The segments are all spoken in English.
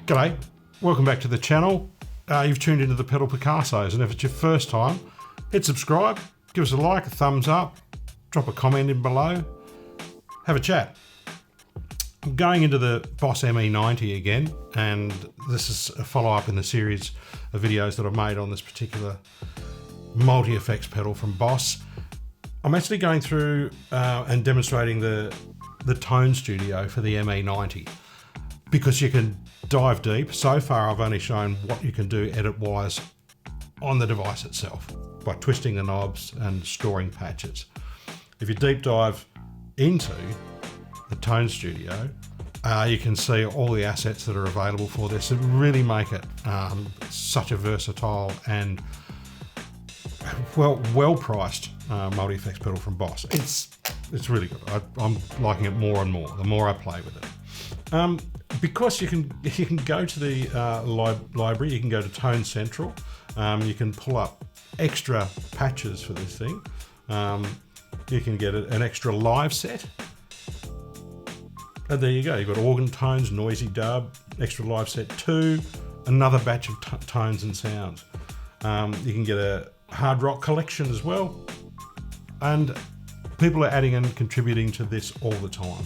G'day, welcome back to the channel. You've tuned into the Pedal Picassos, and if it's your first time, hit subscribe, give us a like, a thumbs up, drop a comment in below, have a chat. I'm going into the Boss ME-90 again, and this is a follow-up in the series of videos that I've made on this particular multi-effects pedal from Boss. I'm actually going through and demonstrating the tone studio for the ME-90 because you can dive deep. So far I've only shown what you can do edit-wise on the device itself by twisting the knobs and storing patches. If you deep dive into the tone studio, you can see all the assets that are available for this and really make it such a versatile and well-priced multi-effects pedal from Boss. It's really good. I'm liking it more and more the more I play with it. Because you can go to the library, you can go to Tone Central, you can pull up extra patches for this thing. You can get an extra live set. And there you go, you've got organ tones, noisy dub, extra live set 2, another batch of tones and sounds. You can get a hard rock collection as well. And people are adding and contributing to this all the time.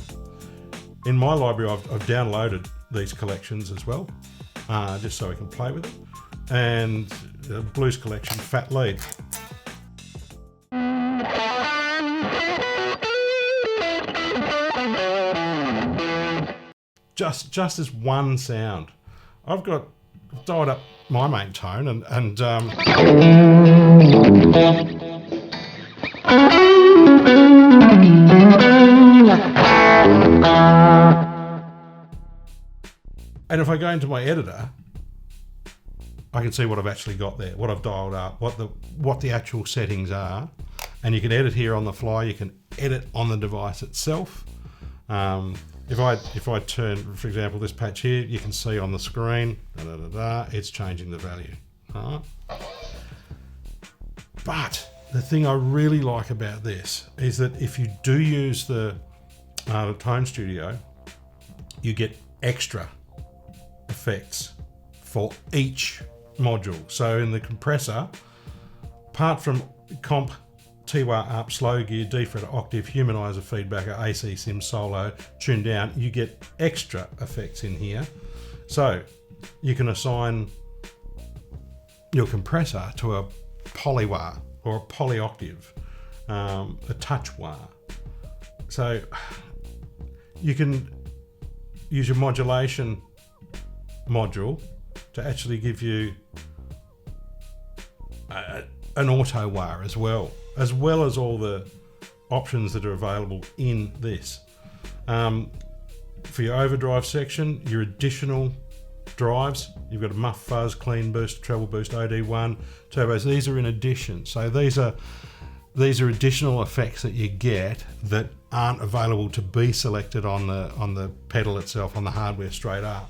In my library, I've downloaded these collections as well, just so we can play with them. And the blues collection, Fat Lead. Just as one sound. I've dialed up my main tone and if I go into my editor, I can see what I've actually got there, what I've dialed up, what the actual settings are, and you can edit here on the fly. You can edit on the device itself. If I turn, for example, this patch here, you can see on the screen, it's changing the value. But the thing I really like about this is that if you do use the Tone Studio, you get extra effects for each module. So in the compressor, apart from comp, T-wah up, slow gear, defret, octave, humanizer, feedbacker, AC, sim, solo, tune down, you get extra effects in here. So you can assign your compressor to a poly-wah or a poly-octave, a touch-wah. So you can use your modulation module to actually give you an auto wah as well as all the options that are available in this. For your overdrive section, your additional drives, you've got a muff, fuzz, clean boost, treble boost, OD1, turbos. These are in addition. So these are additional effects that you get that aren't available to be selected on the pedal itself, on the hardware straight up.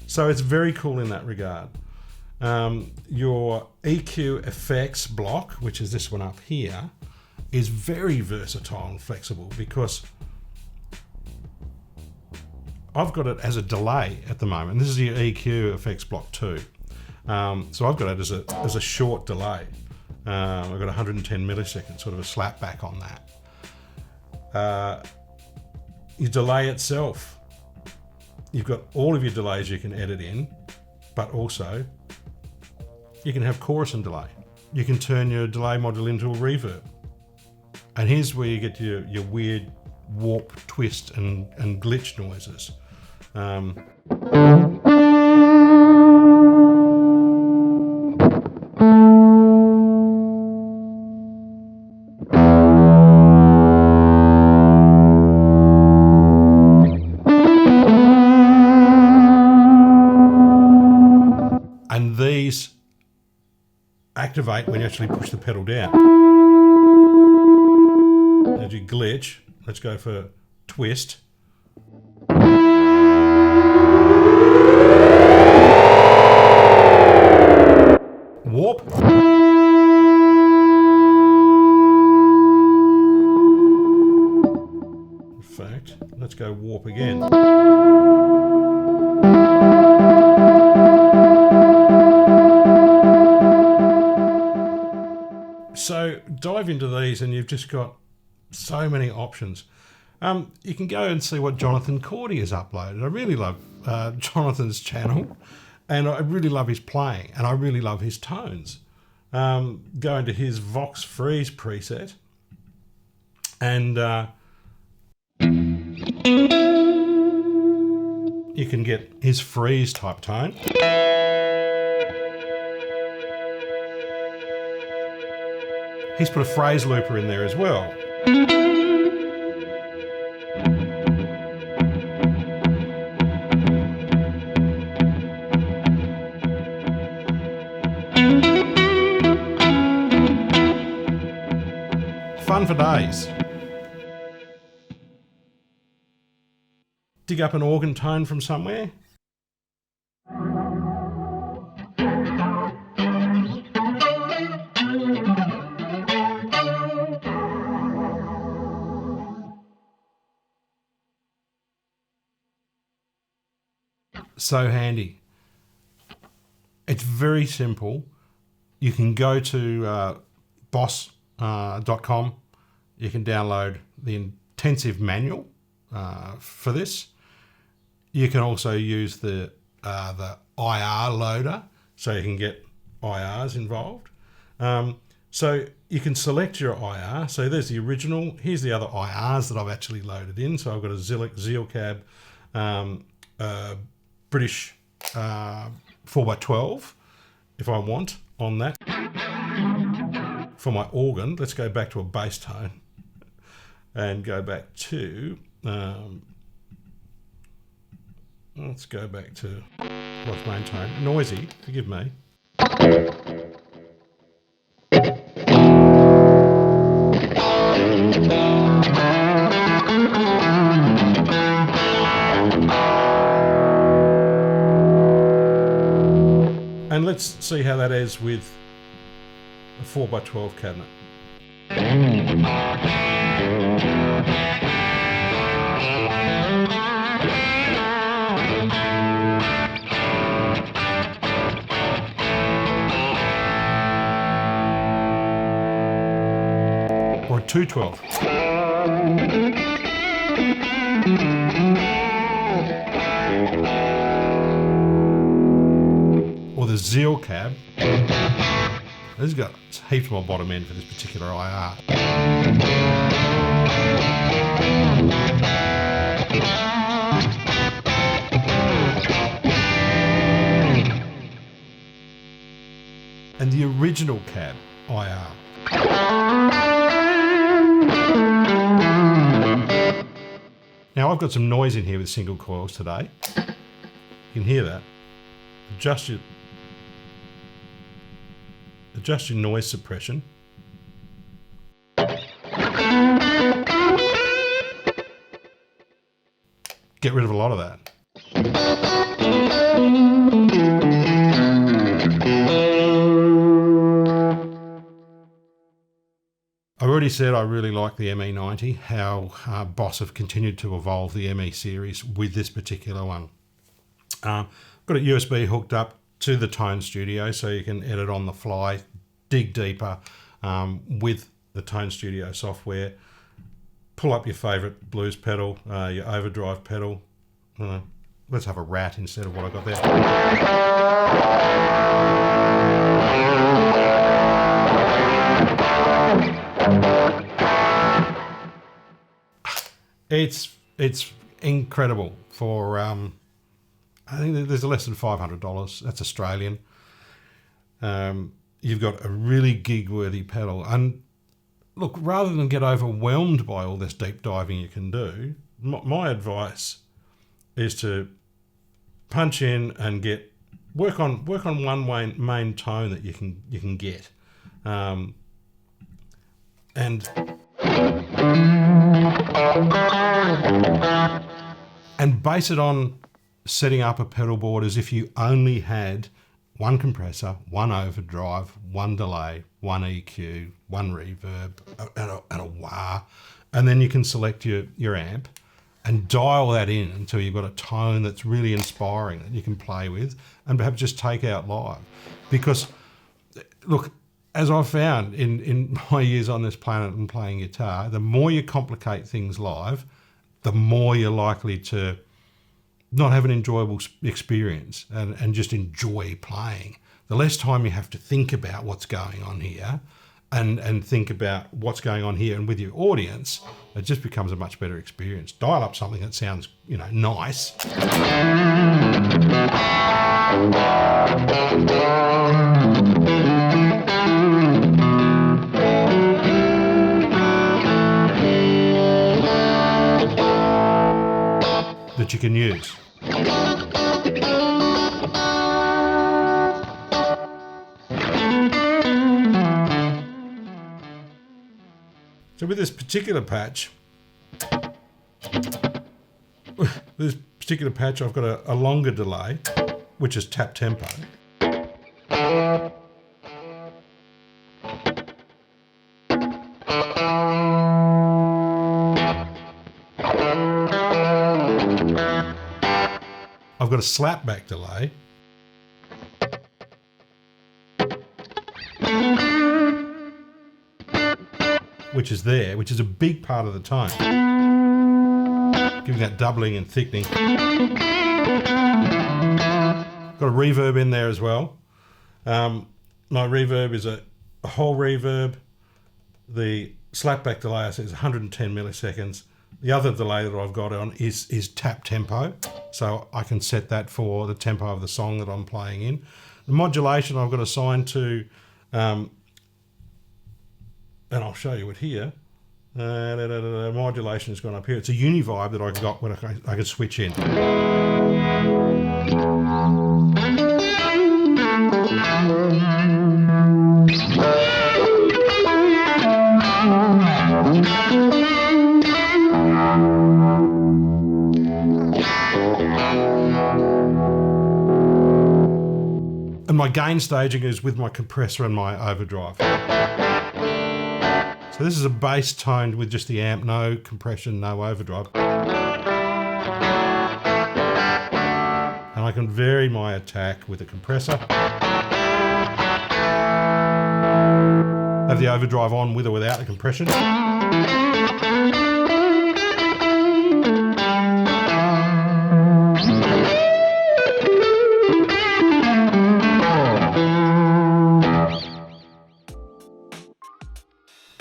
So it's very cool in that regard. Your EQ effects block, which is this one up here, is very versatile and flexible because I've got it as a delay at the moment. This is your EQ effects block 2. So I've got it as a short delay. I've got 110 milliseconds, sort of a slap back on that. Your delay itself, you've got all of your delays you can edit in, but also you can have chorus and delay. You can turn your delay module into a reverb. And here's where you get your weird warp, twist, and glitch noises. And these activate when you actually push the pedal down. As you glitch, let's go for twist. Warp. In fact, let's go warp again. dive into these and you've just got so many options. You can go and see what Jonathan Cordy has uploaded. I really love Jonathan's channel, and I really love his playing, and I really love his tones. Go into his Vox Freeze preset, and you can get his freeze type tone. He's put a phrase looper in there as well. Fun for days. Dig up an organ tone from somewhere. So handy. It's very simple. You can go to boss.com. You can download the intensive manual for this. You can also use the IR loader, so you can get IRs involved. So you can select your IR. So there's the original. Here's the other IRs that I've actually loaded in. So I've got a Zeal Cab, British 4x12 if I want on that. For my organ, let's go back to a bass tone and go back to, let's go back to what's main tone. Noisy, forgive me. And let's see how that is with a 4x12 cabinet. Or a 212. Or the Zeal Cab. This has got heaps more bottom end for this particular IR. And the original cab IR. Now I've got some noise in here with single coils today. You can hear that. Adjust your noise suppression. Get rid of a lot of that. I already said I really like the ME-90, how Boss have continued to evolve the ME series with this particular one. Got a USB hooked up to the Tone Studio, so you can edit on the fly, dig deeper with the Tone Studio software. Pull up your favourite blues pedal, your overdrive pedal. Let's have a rat instead of what I got there. It's incredible for I think there's less than $500. That's Australian. You've got a really gig-worthy pedal. And look, rather than get overwhelmed by all this deep diving you can do, my advice is to punch in and work on one main tone that you can get, and base it on setting up a pedal board as if you only had one compressor, one overdrive, one delay, one EQ, one reverb, and a wah. And then you can select your amp and dial that in until you've got a tone that's really inspiring that you can play with and perhaps just take out live. Because, look, as I've found in my years on this planet and playing guitar, the more you complicate things live, the more you're likely to not have an enjoyable experience and just enjoy playing. The less time you have to think about what's going on here and think about what's going on here and with your audience, it just becomes a much better experience. Dial up something that sounds, nice. That you can use. So with this particular patch, I've got a longer delay, which is tap tempo. I've got a slapback delay. Which is there, which is a big part of the tone. Giving that doubling and thickening. Got a reverb in there as well. My reverb is a whole reverb. The slapback delay I said is 110 milliseconds. The other delay that I've got on is tap tempo. So I can set that for the tempo of the song that I'm playing in. The modulation I've got assigned to, and I'll show you it here. Modulation has gone up here. It's a univibe that I got when I can switch in. And my gain staging is with my compressor and my overdrive. So this is a bass toned with just the amp, no compression, no overdrive. And I can vary my attack with the compressor. Have the overdrive on with or without the compression.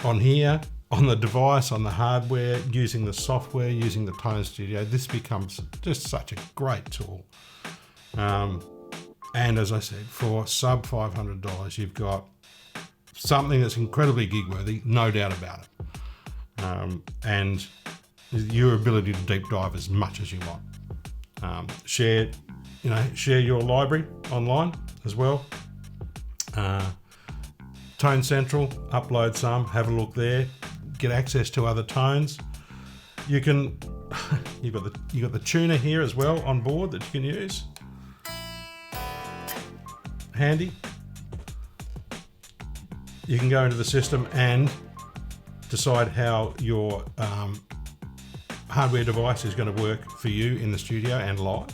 On here, on the device, on the hardware, using the software, using the Tone Studio, this becomes just such a great tool. And as I said, for sub $500, you've got something that's incredibly gig worthy, no doubt about it. And your ability to deep dive as much as you want. Share your library online as well. Tone Central, upload some, have a look there, get access to other tones. You can, you've got the tuner here as well on board that you can use. Handy. You can go into the system and decide how your hardware device is going to work for you in the studio and live.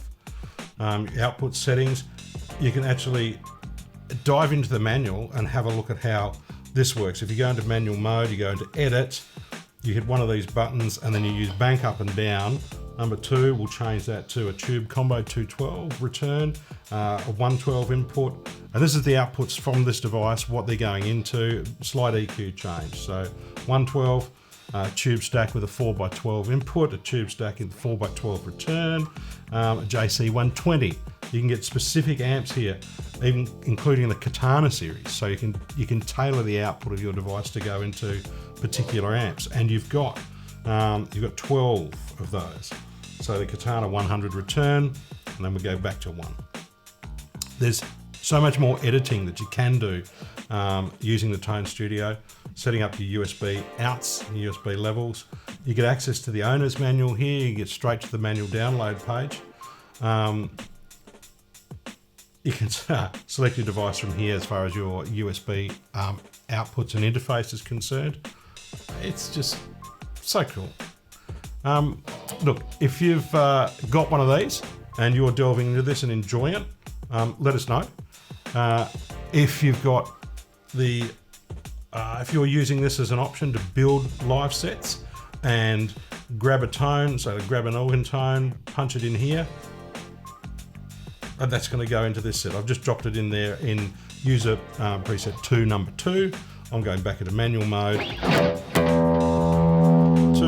Output settings, you can actually dive into the manual and have a look at how this works. If you go into manual mode, you go into edit, you hit one of these buttons and then you use bank up and down. Number 2, we'll change that to a tube combo 212 return, a 112 input. And this is the outputs from this device, what they're going into, slight EQ change. So 112, tube stack with a 4x12 input, a tube stack in the 4x12 return, a JC 120. You can get specific amps here, even including the Katana series. So you can tailor the output of your device to go into particular amps, and you've got 12 of those. So the Katana 100 return, and then we go back to 1. There's so much more editing that you can do using the Tone Studio, setting up your USB outs and USB levels. You get access to the owner's manual here. You get straight to the manual download page. You can select your device from here as far as your USB outputs and interface is concerned. It's just so cool. Look, if you've got one of these and you're delving into this and enjoying it, let us know. If you've got the if you're using this as an option to build live sets and grab a tone, so grab an organ tone, punch it in here, and that's going to go into this set. I've just dropped it in there in user preset 2, number 2. I'm going back into manual mode. 2,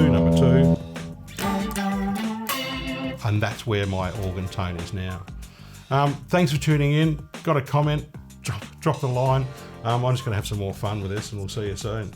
number 2. And that's where my organ tone is now. Thanks for tuning in. Got a comment, drop the line. I'm just going to have some more fun with this, and we'll see you soon.